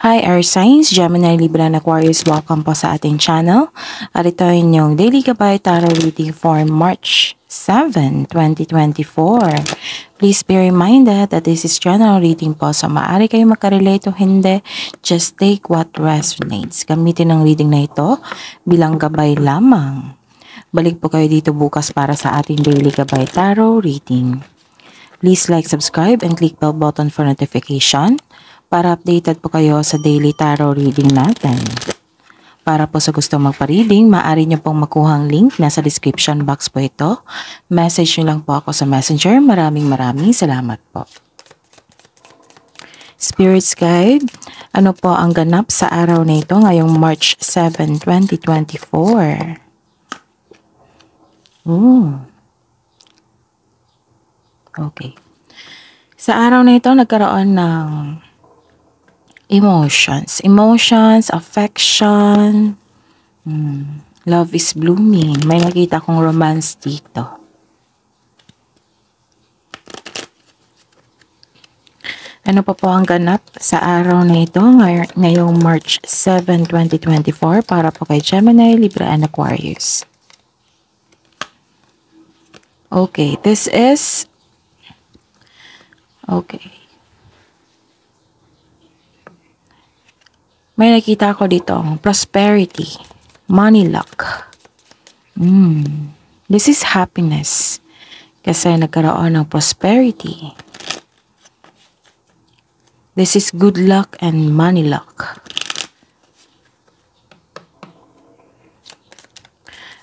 Hi Air Signs, Gemini, Libra, and Aquarius. Welcome po sa ating channel. At ito ay inyong Daily Gabay Tarot Reading for March 7, 2024. Please be reminded that this is general reading po, so maaari kayo makarelate o hindi. Just take what resonates. Gamitin ang reading na ito bilang gabay lamang. Balik po kayo dito bukas para sa ating Daily Gabay Tarot Reading. Please like, subscribe, and click bell button for notification para updated po kayo sa daily tarot reading natin. Para po sa gusto magpa-reading, maaari nyo pong makuha ang link. Nasa description box po ito. Message nyo lang po ako sa messenger. Maraming salamat po. Spirits Guide, ano po ang ganap sa araw na ito ngayong March 7, 2024? Okay. Sa araw na ito, nagkaroon ng emotions, affection, love is blooming. May nakita kong romance dito. Ano pa po ang ganap sa araw na ito ngayong March 7, 2024 para po kay Gemini, Libra, and Aquarius? Okay, this is may nakita ko dito, prosperity, money luck. This is happiness. Kasi nagkaroon ng prosperity. This is good luck and money luck.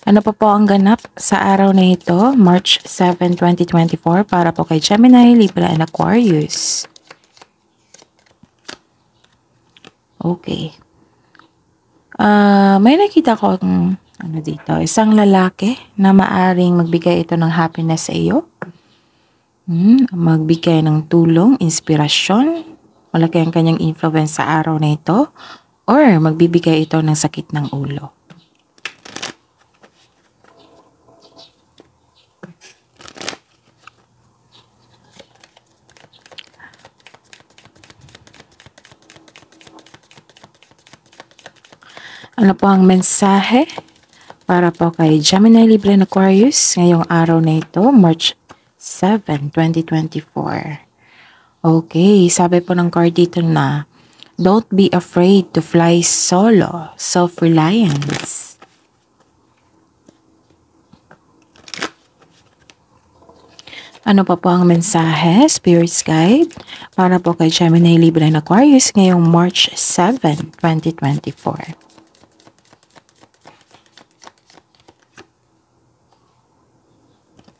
Ano pa po ang ganap sa araw na ito, March 7, 2024, para po kay Gemini, Libra, and Aquarius? Okay. May nakita ko dito, isang lalaki na maaring magbigay ito ng happiness sa iyo. Magbigay ng tulong, inspirasyon. Malaki ang kanyang influence sa araw na ito. Or magbibigay ito ng sakit ng ulo. Ano po ang mensahe para po kay Gemini, Libra, and Aquarius ngayong araw na ito, March 7, 2024? Okay, sabi po ng card dito na, don't be afraid to fly solo, self-reliance. Ano pa po ang mensahe, Spirits Guide, para po kay Gemini, Libra, and Aquarius ngayong March 7, 2024?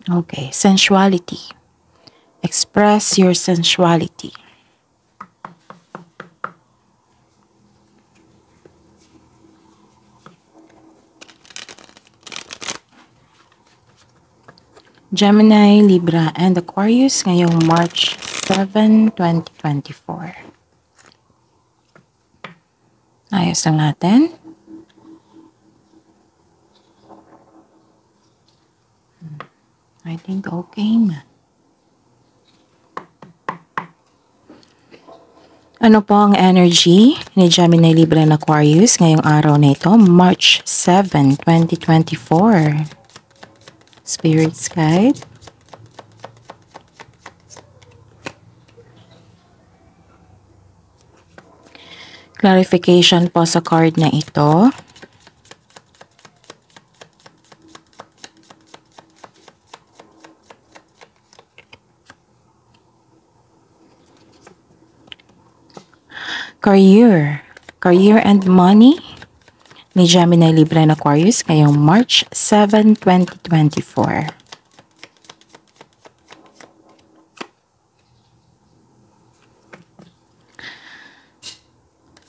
Okay, sensuality. Express your sensuality. Gemini, Libra, and Aquarius ngayong March 7, 2024. Ayos lang natin. I think okay na. Ano po ang energy ni Gemini, Libra, and Aquarius ngayong araw na ito, March 7, 2024? Spirits Guide. Clarification po sa card na ito. Career and money ni Gemini, Libra, and Aquarius ngayong March 7, 2024.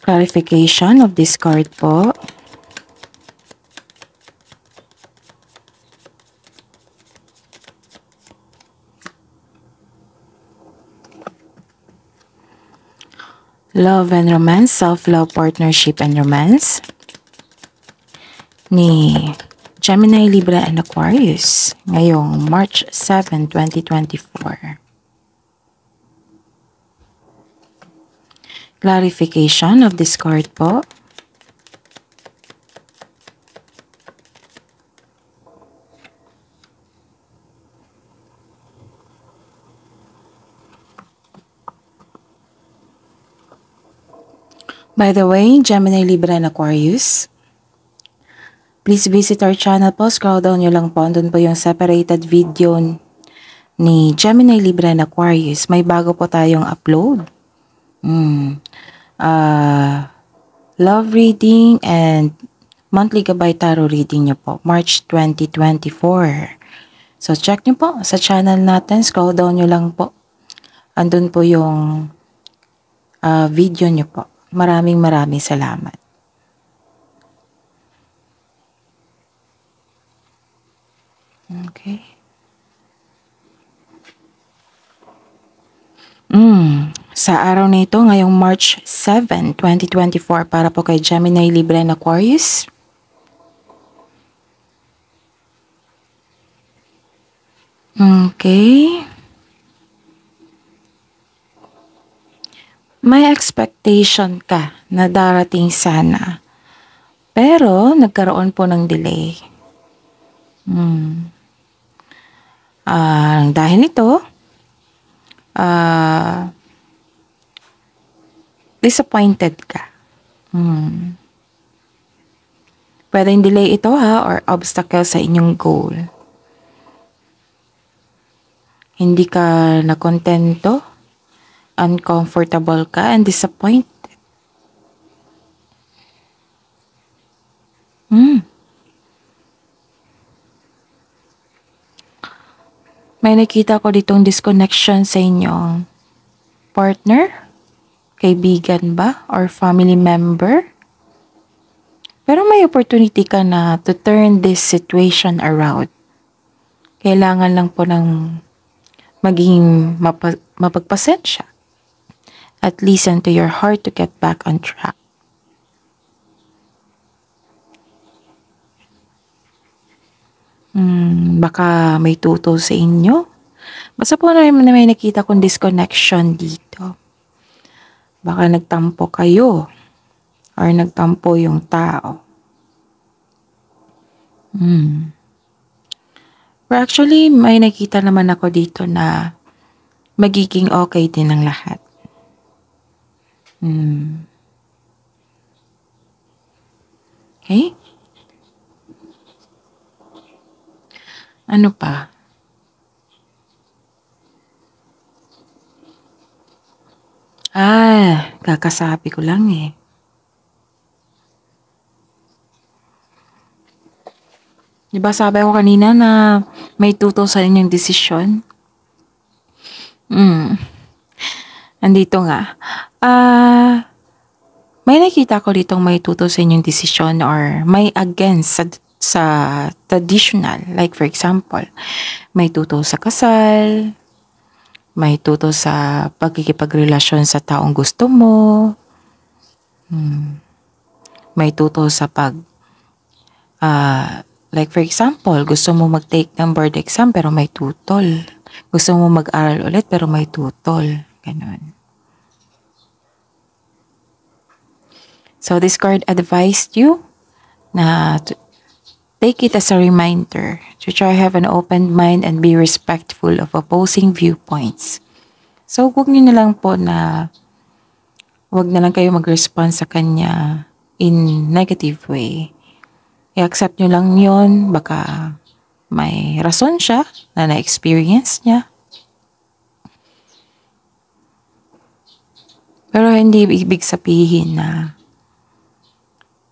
Clarification of this card po. Love and romance, self-love, partnership, and romance ni Gemini, Libra, and Aquarius ngayong March 7, 2024. clarification of this card po. By the way, Gemini, Libra, and Aquarius, please visit our channel po. Scroll down nyo lang po. Andun po yung separated video ni Gemini, Libra, and Aquarius. May bago po tayong upload. Love reading and monthly gabay tarot reading nyo po. March 2024. So, check nyo po sa channel natin. Scroll down nyo lang po. Andun po yung video nyo po. Maraming salamat. Okay. Sa araw na ito, ngayong March 7, 2024, para po kay Gemini, Libra, and Aquarius. Okay. May expectation ka na darating sana. Pero, nagkaroon po ng delay. Dahil ito, disappointed ka. Pwedeng delay ito or obstacle sa inyong goal. Hindi ka nakontento, uncomfortable ka, and disappointed. May nakita ko ditong disconnection sa inyong partner, kaibigan ba, or family member. Pero may opportunity ka na to turn this situation around. Kailangan lang po ng maging mapagpasensya at listen to your heart to get back on track. Baka may tutol sa inyo. Basta po na may nakita kong disconnection dito. Baka nagtampo kayo or nagtampo yung tao. But actually, may nakita naman ako dito na magiging okay din ang lahat. Okay? Ano pa? Kakasabi ko lang eh. Diba sabi ko kanina na may tutol sa inyong desisyon? Andito nga. May nakita ko ditong may tutol sa inyong desisyon or may against sa traditional. Like for example, may tutol sa kasal, may tutol sa pagkikipagrelasyon sa taong gusto mo, may tutol sa like for example, gusto mo mag-take ng board exam pero may tutol. Gusto mo mag-aral ulit pero may tutol. Ganon. So this card advised you na take it as a reminder to try have an open mind and be respectful of opposing viewpoints. So huwag niyo na lang po na huwag na lang kayo mag-respond sa kanya in negative way. I-accept nyo lang yun. Baka may rason siya na na-experience niya. Pero hindi ibig sabihin na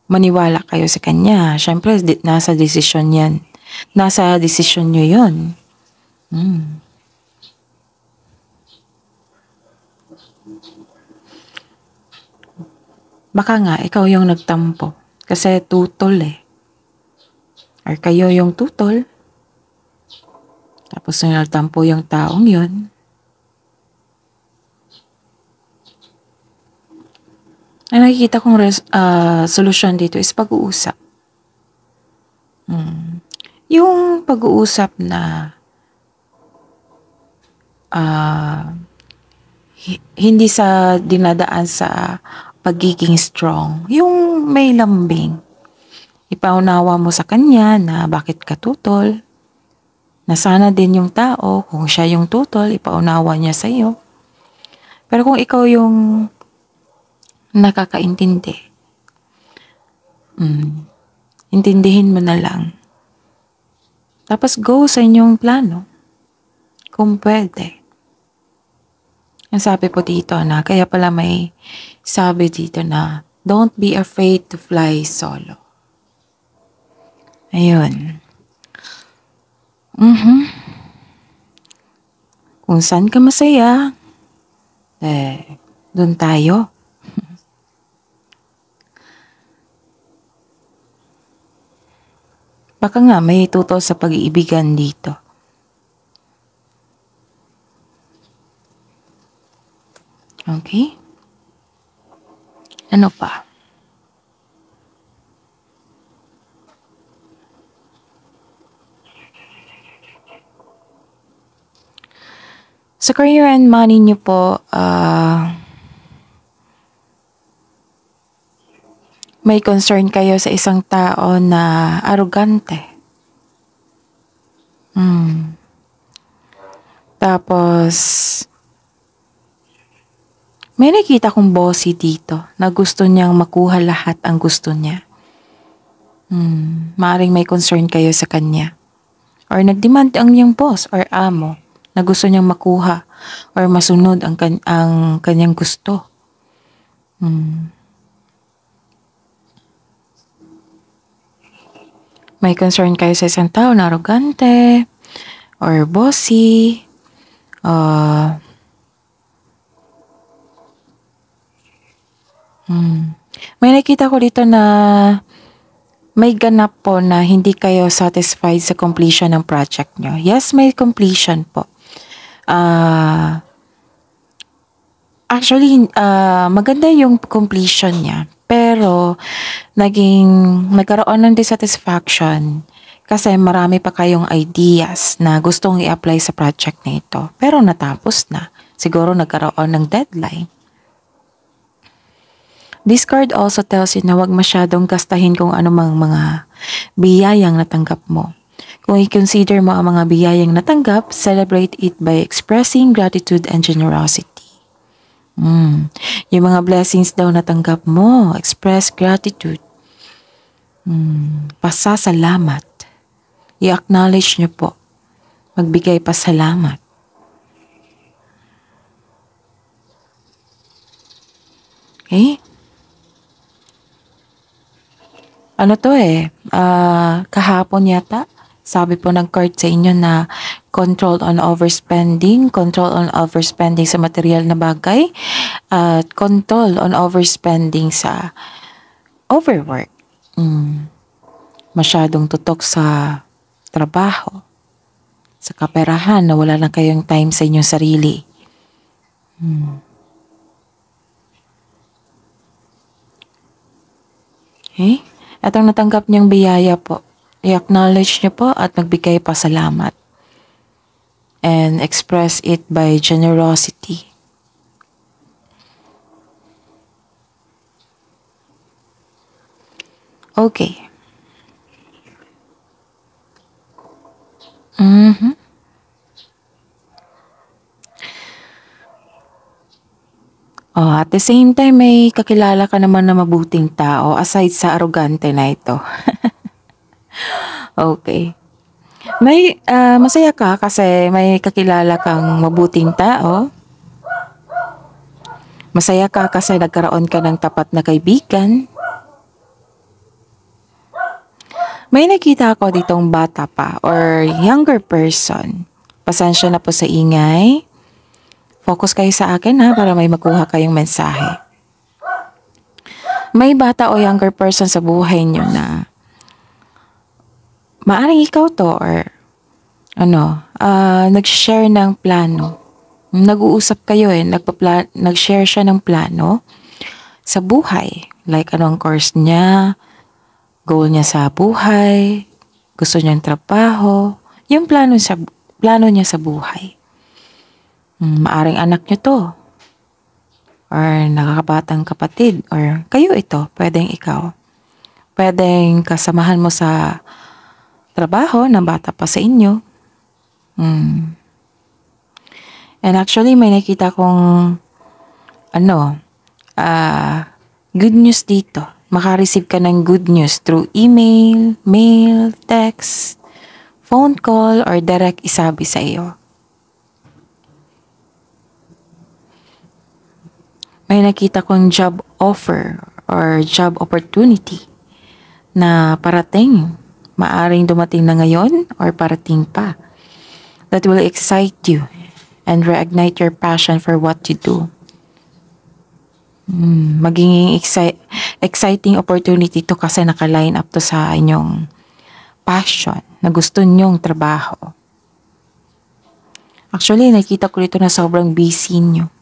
maniwala kayo sa kanya. Siyempre, nasa desisyon yan. Nasa desisyon nyo yun. Baka nga, ikaw yung nagtampo. Kasi tutol eh. Or kayo yung tutol. Tapos nagtampo yung taong yun. Ang nakikita kong solusyon dito is pag-uusap. Yung pag-uusap na hindi sa dinadaan sa pagiging strong. Yung may lambing. Ipaunawa mo sa kanya na bakit ka tutol. Na sana din yung tao, kung siya yung tutol, ipaunawa niya sa iyo. Pero kung ikaw yung nakakaintindi, intindihin mo na lang. Tapos go sa inyong plano. Kung pwede. Ang sabi po dito na, kaya pala may sabi dito na, don't be afraid to fly solo. Ayun. Kung saan ka masaya, doon tayo. Baka nga may tutol sa pag-iibigan dito. Okay? Ano pa? Sa career and money niyo po, may concern kayo sa isang tao na arrogante. Tapos, may nakita kong bossy dito na gusto niyang makuha lahat ang gusto niya. Maaring may concern kayo sa kanya. Or nagdemand ang iyong boss or amo na gusto niyang makuha or masunod ang kanyang gusto. May concern kayo sa isang tao na arrogante or bossy. May nakita ko dito na may ganap po na hindi kayo satisfied sa completion ng project nyo. Yes, may completion po. Actually, maganda yung completion niya. Pero, nagkaroon ng dissatisfaction kasi marami pa kayong ideas na gustong i-apply sa project na ito. Pero natapos na. Siguro nagkaroon ng deadline. This card also tells you na huwag masyadong gastahin kung anumang mga biyayang natanggap mo. Kung i-consider mo ang mga biyayang natanggap, celebrate it by expressing gratitude and generosity. Yung mga blessings daw natanggap mo, express gratitude. Pasasalamat. I-acknowledge nyo po. Magbigay pasalamat. Okay? Ano to kahapon yata, sabi po ng card sa inyo na control on overspending sa material na bagay, at control on overspending sa overwork. Masyadong tutok sa trabaho, sa kaperahan na wala na kayong time sa inyong sarili. Okay? At ang natanggap niyang biyaya po, i-acknowledge niyo po at magbigay pasalamat. And express it by generosity. Okay. At the same time, may kakilala ka naman na mabuting tao aside sa arrogante na ito. Okay. May masaya ka kasi may kakilala kang mabuting tao. Masaya ka kasi nagkaroon ka ng tapat na kaibigan. May nakita ako ditong bata pa or younger person. Pasensya na po sa ingay. Focus kayo sa akin para may makuha kayong mensahe. May bata o younger person sa buhay nyo na maaring ikaw to or nag-share ng plano. Nag-uusap kayo nag-share siya ng plano sa buhay. Like anong course niya, goal niya sa buhay, gusto niyang trabaho, yung plano niya sa buhay. Maaring anak niyo to. or nakakabatang kapatid, or kayo ito, pwedeng ikaw. Pwedeng kasamahan mo sa trabaho ng bata pa sa inyo. And actually, may nakita kong good news dito. Makareceive ka ng good news through email, mail, text, phone call, or direct isabi sa iyo. May nakita kong job offer or job opportunity na parating. Maaring dumating na ngayon or parating pa. That will excite you and reignite your passion for what you do. Magiging exciting opportunity to kasi naka-line up to sa inyong passion na gusto nyong trabaho. Actually, nakita ko dito na sobrang busy nyo.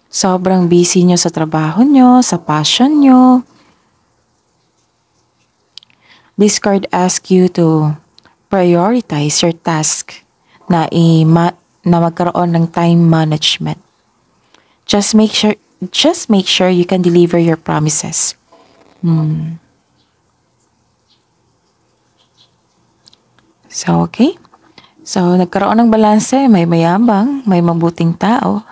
Sobrang busy nyo sa trabaho nyo, sa passion nyo. This card asks you to prioritize your task na magkaroon ng time management. Just make sure you can deliver your promises. So, okay. So, nagkaroon ng balanse, may mayabang, may mabuting tao.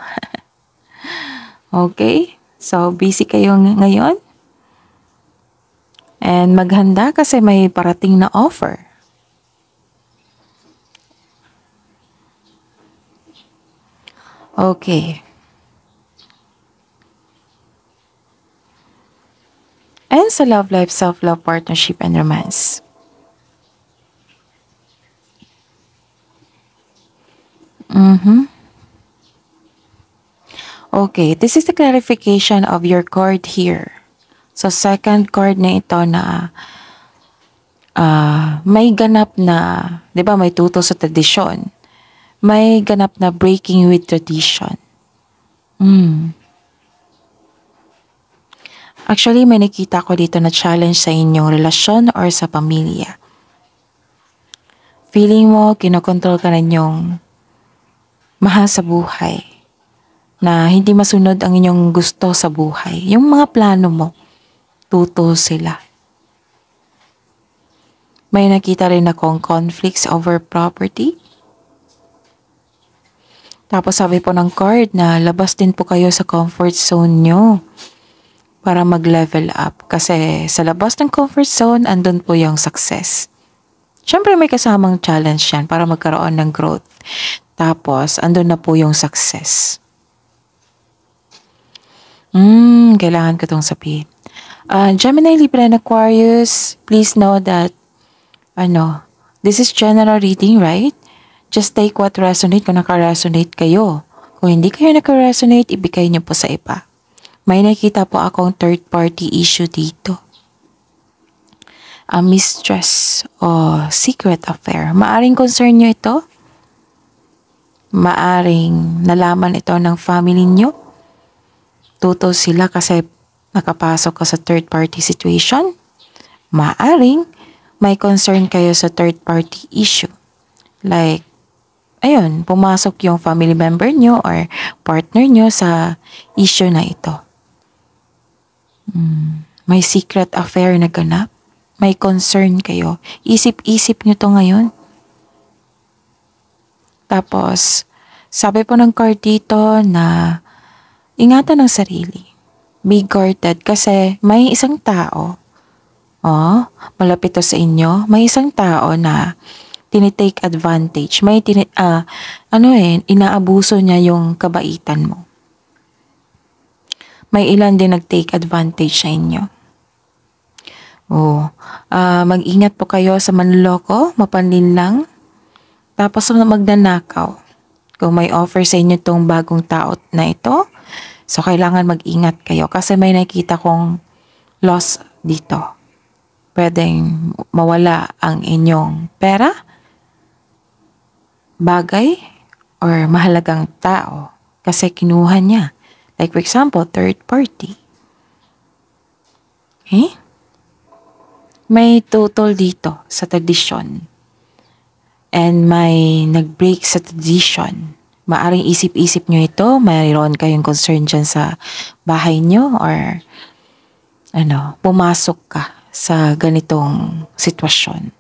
Okay? So, busy kayo ngayon. And maghanda kasi may parating na offer. Okay. And sa love life, self-love, partnership, and romance. Okay, this is the clarification of your card here. So, second card na ito na may ganap na, di ba may tuto sa tradisyon. May ganap na breaking with tradition. Actually, may nakita ko dito na challenge sa inyong relasyon or sa pamilya. Feeling mo, kinokontrol ka na inyong mahal sa buhay. Na hindi masunod ang inyong gusto sa buhay. Yung mga plano mo, tutol sila. May nakita rin akong conflicts over property. Tapos sabi po ng card na labas din po kayo sa comfort zone nyo para mag-level up. Kasi sa labas ng comfort zone, andun po yung success. Siyempre may kasamang challenge yan para magkaroon ng growth. Tapos, andun na po yung success. Kailangan ko itong sabihin. Gemini, Libra, and Aquarius, please know that, this is general reading, right? Just take what resonate kung naka-resonate kayo. Kung hindi kayo naka-resonate, ibigay niyo po sa iba. May nakita po akong third-party issue dito. A mistress o secret affair. Maaring concern nyo ito. Maaring nalaman ito ng family nyo. Tutol sila kasi nakapasok ka sa third-party situation. Maaring may concern kayo sa third-party issue. Like, pumasok yung family member nyo or partner nyo sa issue na ito. May secret affair na ganap. May concern kayo. Isip-isip nyo to ngayon. Tapos, sabi po ng card dito na ingatan ng sarili. Be guarded kasi may isang tao, malapit to sa inyo, may isang tao na tinitake advantage. May inaabuso niya yung kabaitan mo. May ilan din nag-take advantage sa inyo. Mag-ingat po kayo sa manloloko, mapanlinlang, tapos magnanakaw. Kung may offer sa inyo itong bagong tao na ito, so kailangan mag-ingat kayo kasi may nakita kong loss dito. Pwedeng mawala ang inyong pera, bagay, or mahalagang tao kasi kinuha niya. Like for example, third party. Okay? May tutol dito sa tradisyon. And may nag-break sa tradition. Maaring isip-isip nyo ito, mayroon kayong concern dyan sa bahay nyo or pumasok ka sa ganitong sitwasyon.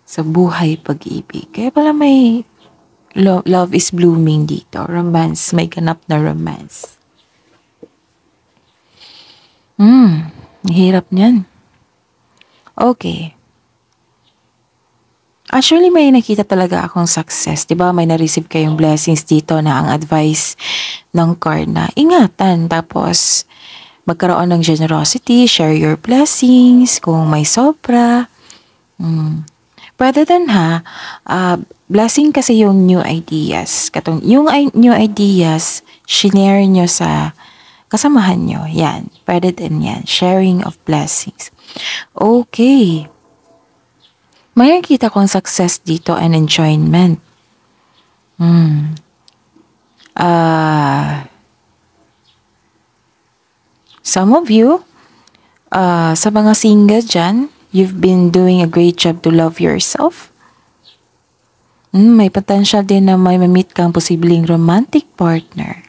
Sa buhay pag-ibig. Kaya pala may love is blooming dito. Romance, may ganap na romance. Hirap niyan. Okay. Actually, may nakita talaga akong success. Diba, may na-receive kayong blessings dito na ang advice ng card na ingatan. Tapos, magkaroon ng generosity, share your blessings, kung may sobra. Rather than blessing kasi yung new ideas. Yung new ideas, shinare nyo sa kasamahan nyo. Yan. Pwede din yan. Sharing of blessings. Okay. May nakita kong success dito and enjoyment. Some of you, sa mga single dyan, you've been doing a great job to love yourself. May potential din na may ma-meet kang posibleng romantic partner.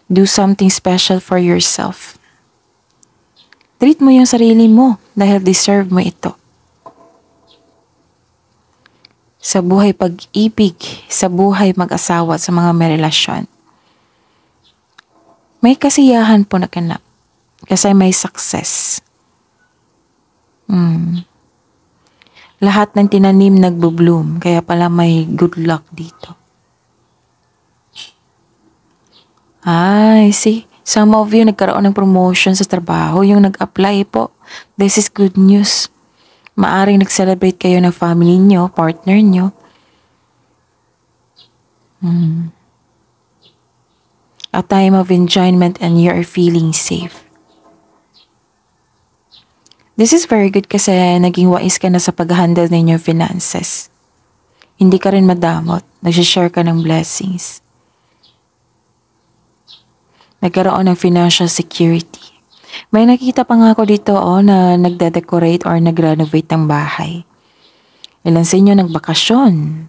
Do something special for yourself. Treat mo yung sarili mo dahil deserve mo ito. Sa buhay pag-ibig, sa buhay mag-asawa at sa mga may relasyon. May kasiyahan po na ganap kasi may success. Lahat ng tinanim nagbo-bloom, kaya pala may good luck dito. See, some of you nagkaroon ng promotion sa trabaho, yung nag-apply po. This is good news. Maaring nag-celebrate kayo ng family nyo, partner nyo. A time of enjoyment and you are feeling safe. This is very good kasi naging wais ka na sa pag-handle ng inyong finances. Hindi ka rin madamot. Nag-share ka ng blessings. Nagkaroon ng financial security. May nakita pa nga ako dito na nagde-decorate or nag-renovate ng bahay. Ilan sa inyo nagbakasyon.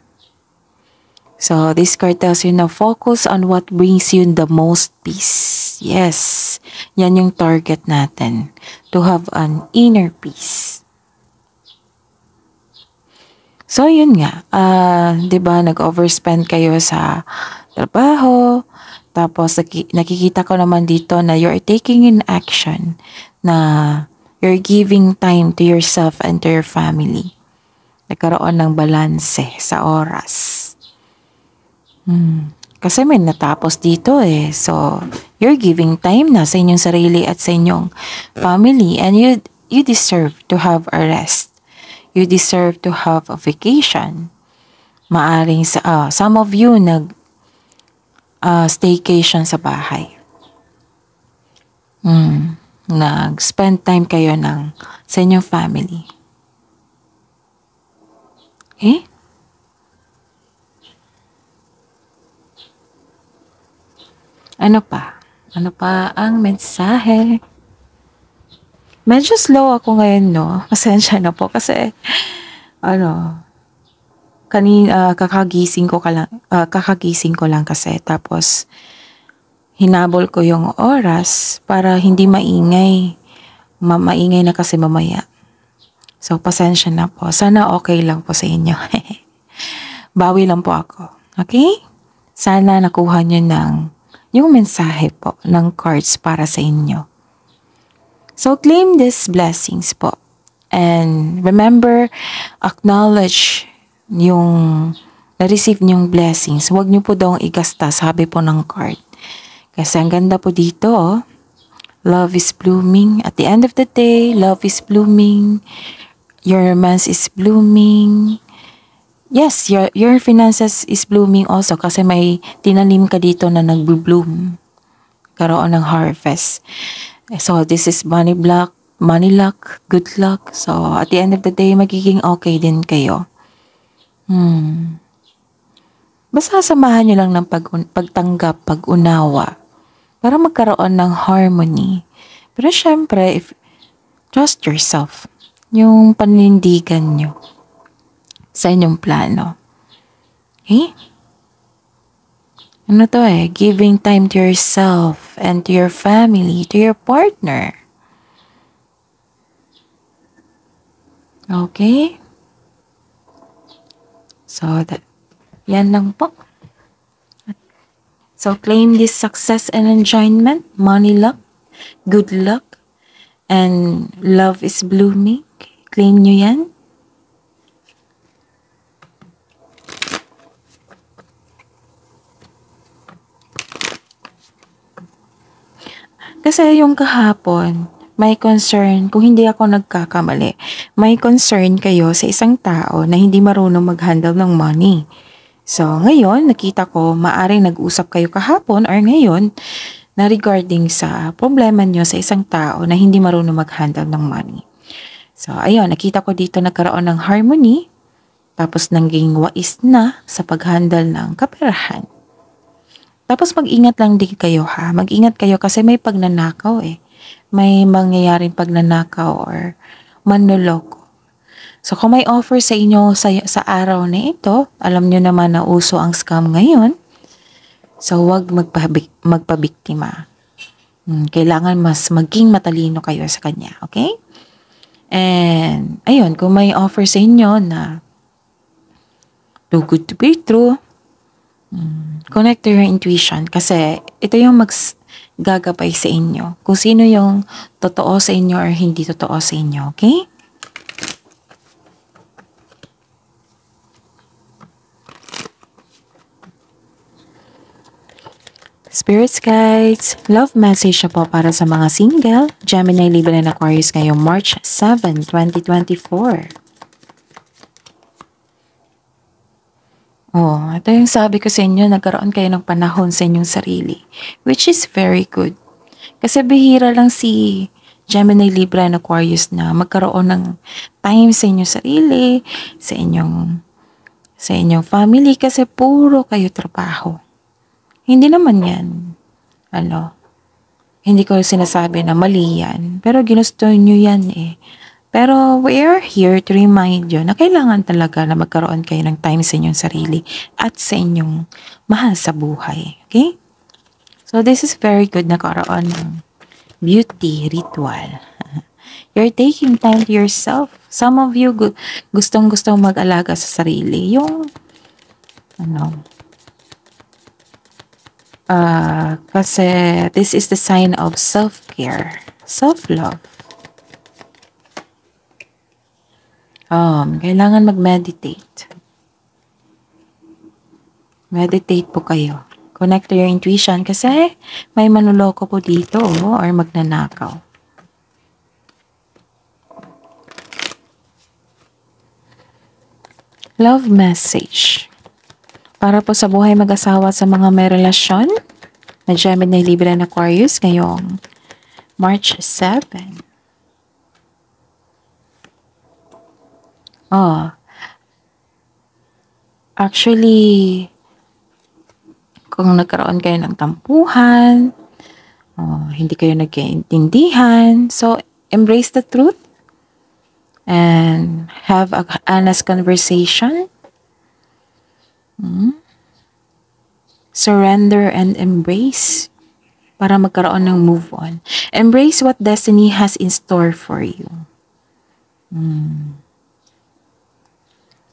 So, this card tells you na focus on what brings you the most peace. Yes, yan yung target natin. To have an inner peace. So, yun nga. Diba, nag-overspend kayo sa trabaho. Tapos, nakikita ko naman dito na you're taking in action. Na you're giving time to yourself and to your family. Nagkaroon ng balanse sa oras. Kasi may natapos dito So, you're giving time na sa inyong sarili at sa inyong family. And you deserve to have a rest. You deserve to have a vacation. Maaring some of you staycation sa bahay. Nag-spend time kayo sa inyong family. Okay? Ano pa? Ano pa ang mensahe? Medyo slow ako ngayon, no? Pasensya na po kasi, kakagising ko lang kasi. Tapos, hinabol ko yung oras para hindi maingay. Maingay na kasi mamaya. So, pasensya na po. Sana okay lang po sa inyo. Bawi lang po ako. Okay? Sana nakuha nyo yung mensahe po ng cards para sa inyo. So, claim these blessings po. And remember, acknowledge yung na-receive nyong blessings. Huwag nyo po daw igasta, sabi po ng card. Kasi ang ganda po dito, love is blooming. At the end of the day, love is blooming. Your romance is blooming. Yes, your finances is blooming also kasi may tinanim ka dito na nag-bloom. Karoon ng harvest. So, this is money luck, good luck. So, at the end of the day, magiging okay din kayo. Basta samahan nyo lang ng pagtanggap, pag-unawa para magkaroon ng harmony. Pero syempre, trust yourself. Yung panindigan nyo. sa inyong plano. Okay? Ano to giving time to yourself and to your family, to your partner. Okay? So, yan lang po. So, claim this success and enjoyment, money, luck, good luck, and love is blooming. Claim nyo yan. Kasi yung kahapon, may concern, kung hindi ako nagkakamali, may concern kayo sa isang tao na hindi marunong mag-handle ng money. So, ngayon, nakita ko, maaring nag-usap kayo kahapon or ngayon na regarding sa problema nyo sa isang tao na hindi marunong mag-handle ng money. So, ayun, nakita ko dito nagkaroon ng harmony, tapos naging wais na sa pag-handle ng kaperahan. Tapos mag-ingat lang din kayo ha. Mag-ingat kayo kasi may pagnanakaw May mangyayaring pagnanakaw or manloloko. So kung may offer sa inyo sa araw na ito, alam nyo naman na uso ang scam ngayon. So huwag magpabiktima. Kailangan mas maging matalino kayo sa kanya. Okay? And ayun, kung may offer sa inyo na too good to be true, connect to your intuition kasi ito yung gagabay sa inyo. Kung sino yung totoo sa inyo or hindi totoo sa inyo. Okay? Spirits guides, love message na po para sa mga single, Gemini, Libra, and Aquarius ngayong March 7, 2024. Ito yung sabi ko sa inyo, nagkaroon kayo ng panahon sa inyong sarili, which is very good. Kasi bihira lang si Gemini, Libra, and Aquarius na magkaroon ng time sa inyong sarili, sa inyong family, kasi puro kayo trabaho. Hindi naman yan, hindi ko sinasabi na mali yan, pero ginusto nyo yan Pero we are here to remind you na kailangan talaga na magkaroon kayo ng time sa inyong sarili at sa inyong mahal sa buhay. Okay? So this is very good na karoon ng beauty ritual. You're taking time to yourself. Some of you gustong-gustong mag-alaga sa sarili. Kasi this is the sign of self-care, self-love. Kailangan mag-meditate. Meditate po kayo. Connect to your intuition kasi may manuloko po dito or magnanakaw. Love message. Para po sa buhay mag-asawa sa mga may relasyon na Gemini, Libra, and Aquarius ngayong March 7. Actually, kung nagkaroon kayo ng tampuhan, hindi kayo nagkaintindihan, so embrace the truth and have an honest conversation. Surrender and embrace para magkaroon ng move on. Embrace what destiny has in store for you.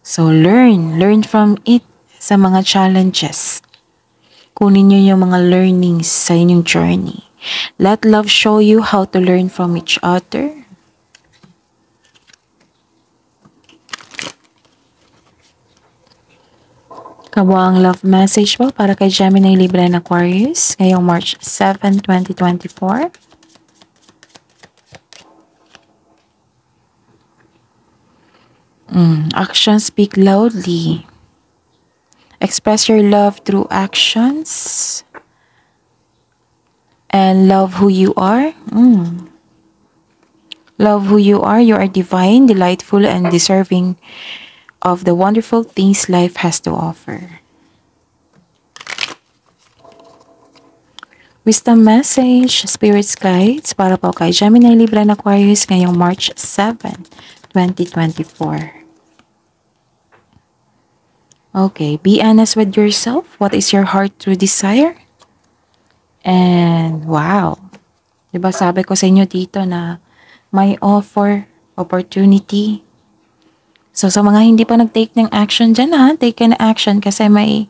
So learn from it sa mga challenges. Kunin nyo yung mga learnings sa inyong journey. Let love show you how to learn from each other. Kabuang love message po para kay Gemini, Libra, and Aquarius ngayong March 7, 2024. Actions speak loudly. Express your love through actions. And love who you are. Love who you are. You are divine, delightful, and deserving of the wonderful things life has to offer. Wisdom message, spirits guides para po kay Gemini, Libra, and Aquarius ngayong March 7, 2024. Okay, be honest with yourself. What is your heart true desire? And wow, 'di ba sabi ko sa inyo dito na may offer, opportunity. So sa mga hindi pa nag-take ng action dyan ha, take an action kasi may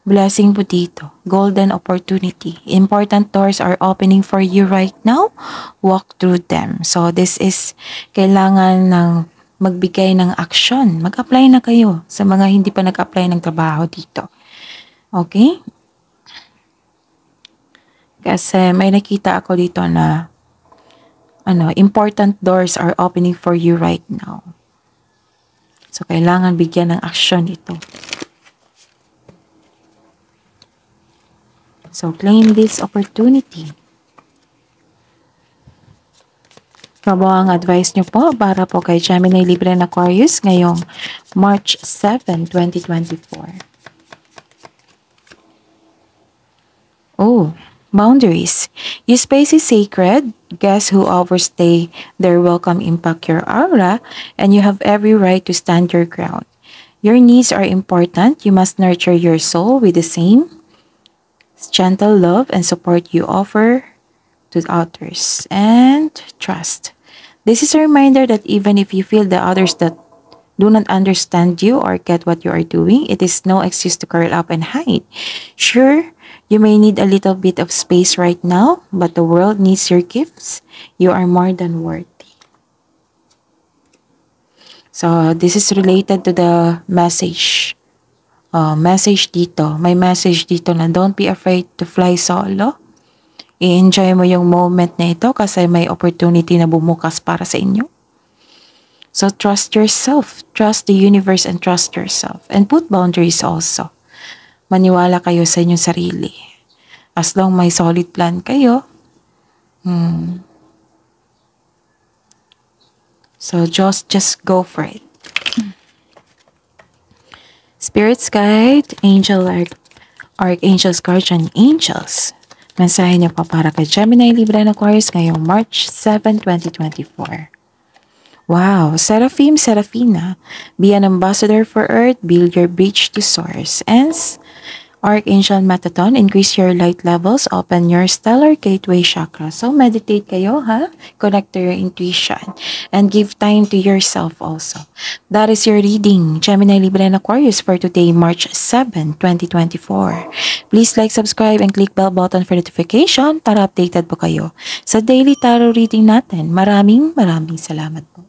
blessing po dito. Golden opportunity. Important doors are opening for you right now. Walk through them. So this is kailangan ng magbigay ng action. Mag-apply na kayo sa mga hindi pa nag-apply ng trabaho dito. Okay? Kasi may nakita ako dito na important doors are opening for you right now. So, kailangan bigyan ng action ito. So, claim this opportunity. Ano ang advice nyo po para po kay Gemini, Libra, and Aquarius ngayong March 7, 2024? Oh, boundaries. Your space is sacred. Guests who overstay their welcome impact your aura, and you have every right to stand your ground. Your needs are important. You must nurture your soul with the same gentle love and support you offer to others. And trust. This is a reminder that even if you feel the others that do not understand you or get what you are doing, it is no excuse to curl up and hide. Sure, you may need a little bit of space right now, but the world needs your gifts. You are more than worthy. So, this is related to the message. Message dito. May message dito na don't be afraid to fly solo. I-enjoy mo yung moment na ito kasi may opportunity na bumukas para sa inyo. So, trust yourself. Trust the universe and trust yourself. And put boundaries also. Maniwala kayo sa inyong sarili. As long may solid plan kayo. So, just go for it. Spirits guide, angel, archangels, guardian angels. Mensahe niyo pa para kay Gemini, Libra, and Aquarius ngayong March 7, 2024. Wow, Seraphim, Seraphina, be an ambassador for Earth, build your bridge to Source. And Archangel Metatron, increase your light levels, open your stellar gateway chakra. So meditate kayo ha, connect to your intuition, and give time to yourself also. That is your reading, Gemini, Libra, and Aquarius for today, March 7, 2024. Please like, subscribe, and click bell button for notification para updated po kayo sa daily tarot reading natin. Maraming salamat po.